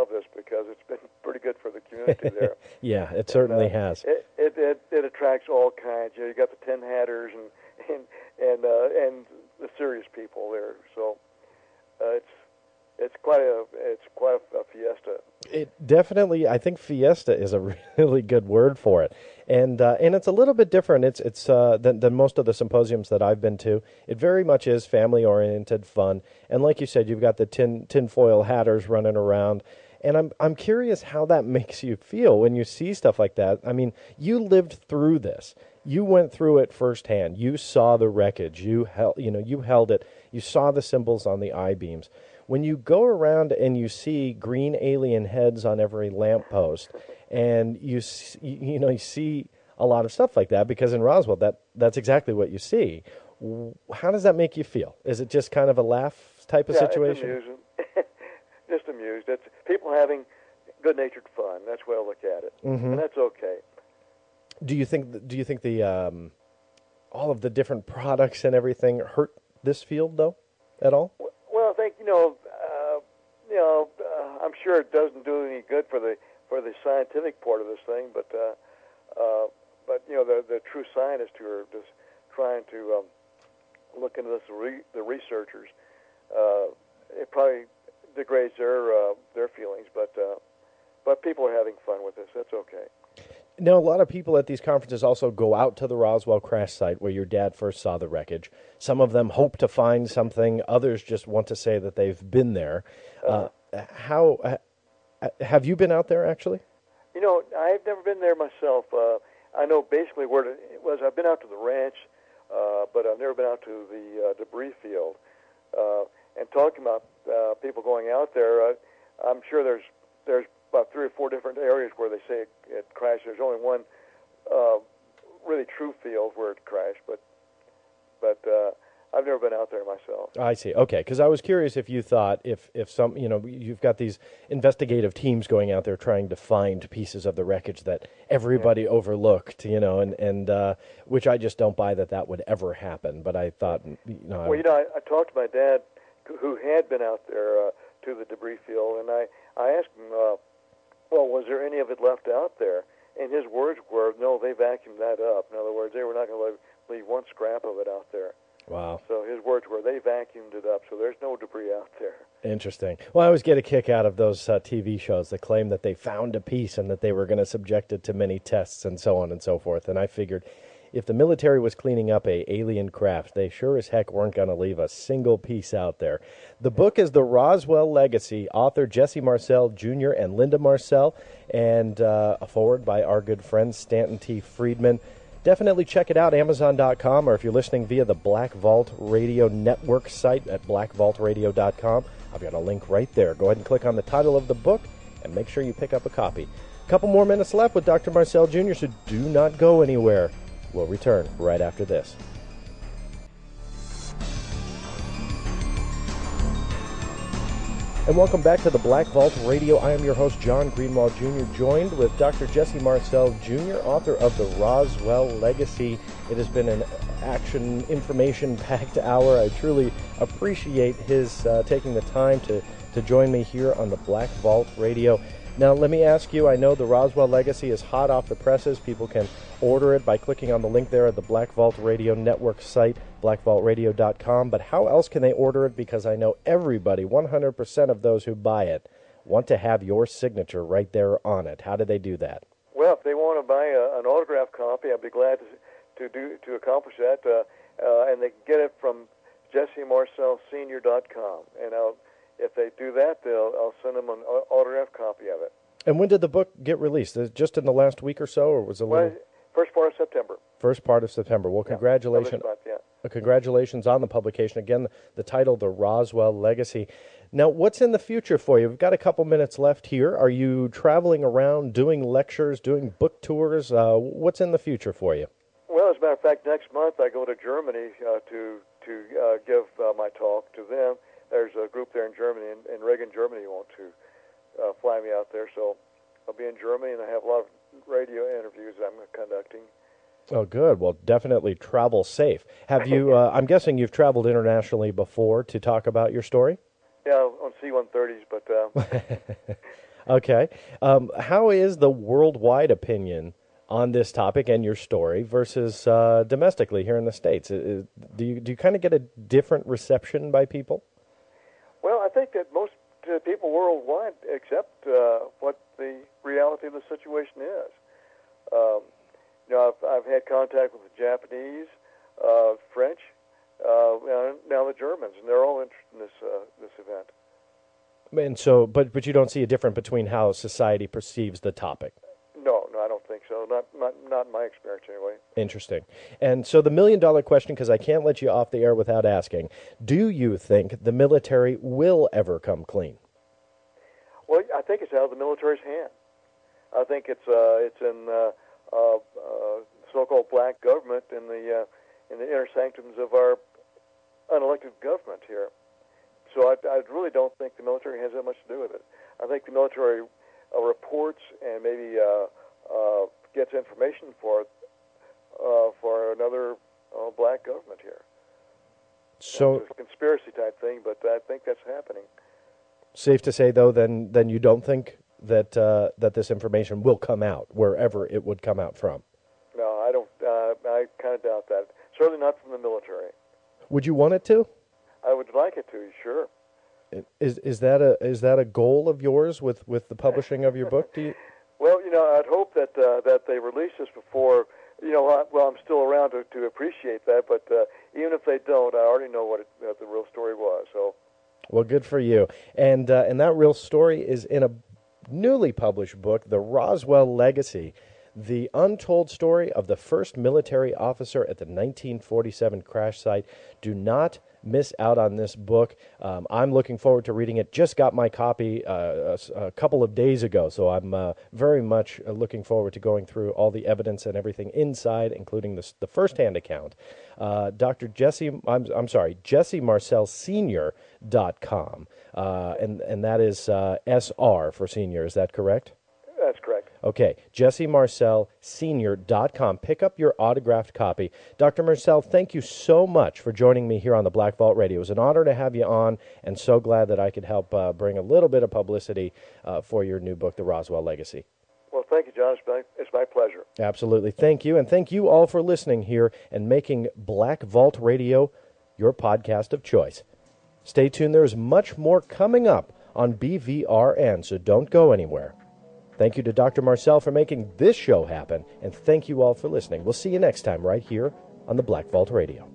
of this because it's been pretty good for the community there. Yeah, it certainly has. It attracts all kinds. You got the tin hatters and the serious people there. So it's quite a fiesta. It definitely, I think fiesta is a really good word for it, and it's a little bit different. It's than most of the symposiums that I've been to. It very much is family oriented, fun, and like you said, you've got the tinfoil hatters running around, and I'm curious how that makes you feel when you see stuff like that. I mean, you lived through this. You went through it firsthand. You saw the wreckage. You held it. You saw the symbols on the I-beams. When you go around and you see green alien heads on every lamppost, and you see a lot of stuff like that, because in Roswell, that's exactly what you see. How does that make you feel? Is it just kind of a laugh type of situation? It's amusing. Just amused. It's people having good-natured fun. That's the way I look at it, and that's okay. Do you think the all of the different products and everything hurt this field though at all? Well, I think I'm sure it doesn't do any good for the scientific part of this thing, but the true scientists who are just trying to look into this, the researchers, it probably degrades their feelings, but people are having fun with this. That's okay. Now, a lot of people at these conferences also go out to the Roswell crash site where your dad first saw the wreckage. Some of them hope to find something. Others just want to say that they've been there. How have you been out there, actually? I've never been there myself. I know basically where it was. I've been out to the ranch, but I've never been out to the debris field. And talking about people going out there, I'm sure there's about 3 or 4 different areas where they say it crashed. There's only one really true field where it crashed, but I've never been out there myself. I see. Okay, because I was curious if you thought if some, you've got these investigative teams going out there trying to find pieces of the wreckage that everybody overlooked, and which I just don't buy that would ever happen. But I thought, I talked to my dad, who had been out there to the debris field, and I asked him, well, was there any of it left out there? And his words were, no, they vacuumed that up. In other words, they were not going to leave one scrap of it out there. Wow. So his words were, they vacuumed it up, so there's no debris out there. Interesting. Well, I always get a kick out of those TV shows that claim that they found a piece and that they were going to subject it to many tests and so on and so forth. And I figured if the military was cleaning up a alien craft, they sure as heck weren't going to leave a single piece out there. The book is The Roswell Legacy, author Jesse Marcel Jr. and Linda Marcel, and a foreword by our good friend Stanton T. Friedman. Definitely check it out, Amazon.com, or if you're listening via the Black Vault Radio Network site at blackvaultradio.com, I've got a link right there. Go ahead and click on the title of the book and make sure you pick up a copy. A couple more minutes left with Dr. Marcel Jr., so do not go anywhere. We'll return right after this. And welcome back to the Black Vault Radio. I am your host, John Greenwald Jr., joined with Dr. Jesse Marcel Jr., author of The Roswell Legacy. It has been an action, information-packed hour. I truly appreciate his taking the time to join me here on the Black Vault Radio. Now, let me ask you, I know The Roswell Legacy is hot off the presses. People can order it by clicking on the link there at the Black Vault Radio Network site, blackvaultradio.com. But how else can they order it? Because I know everybody, 100% of those who buy it, want to have your signature right there on it. How do they do that? Well, if they want to buy an autographed copy, I'd be glad to accomplish that. And they can get it from jessemarcelsenior.com. And if they do that, I'll send them an autographed copy of it. And when did the book get released? Just in the last week or so, or was it a little... First part of September. First part of September. Well, congratulations. Congratulations on the publication. Again, the title, The Roswell Legacy. Now, what's in the future for you? We've got a couple minutes left here. Are you traveling around, doing lectures, doing book tours? What's in the future for you? Well, as a matter of fact, next month I go to Germany to give my talk to them. There's a group there in Germany, in Reagan, Germany, who want to fly me out there. So I'll be in Germany, and I have a lot of radio interviews I'm conducting. Oh, good. Well, definitely travel safe. Have you? I'm guessing you've traveled internationally before to talk about your story. Yeah, on C-130s, but Okay. How is the worldwide opinion on this topic and your story versus domestically here in the States? Do you kind of get a different reception by people? Well, I think that most people worldwide accept what the reality of the situation is. I've had contact with the Japanese, French, now the Germans, and they're all interested in this event. And so, but you don't see a difference between how society perceives the topic. No, I don't think so. Not in my experience, anyway. Interesting. And so the $1,000,000 question, because I can't let you off the air without asking, do you think the military will ever come clean? Well, I think it's out of the military's hand. I think it's in so-called black government in the inner sanctums of our unelected government here. So I really don't think the military has that much to do with it. I think the military reports and maybe gets information for another black government here. So it's a conspiracy type thing, but I think that's happening. Safe to say, though, then you don't think that that this information will come out wherever it would come out from? No, I don't. I kind of doubt that. Certainly not from the military. Would you want it to? I would like it to, sure. Is that a goal of yours with the publishing of your book? Do you? Well, I'd hope that they release this before. Well, I'm still around to appreciate that, but even if they don't, I already know what the real story was. So. Well, good for you. And that real story is in a newly published book, The Roswell Legacy, the untold story of the first military officer at the 1947 crash site. Do not miss out on this book. I'm looking forward to reading it. Just got my copy a couple of days ago, so I'm very much looking forward to going through all the evidence and everything inside, including the first-hand account. Dr. Jesse, I'm sorry, Jesse Marcel Senior.com, and that is SR for senior. Is that correct? That's correct. Okay, Jesse Marcel Senior.com. Pick up your autographed copy. Dr. Marcel, thank you so much for joining me here on the Black Vault Radio. It was an honor to have you on, and so glad that I could help bring a little bit of publicity for your new book, The Roswell Legacy. Well, thank you, John. It's my pleasure. Absolutely. Thank you, and thank you all for listening here and making Black Vault Radio your podcast of choice. Stay tuned. There's much more coming up on BVRN, so don't go anywhere. Thank you to Dr. Marcel for making this show happen, and thank you all for listening. We'll see you next time right here on the Black Vault Radio.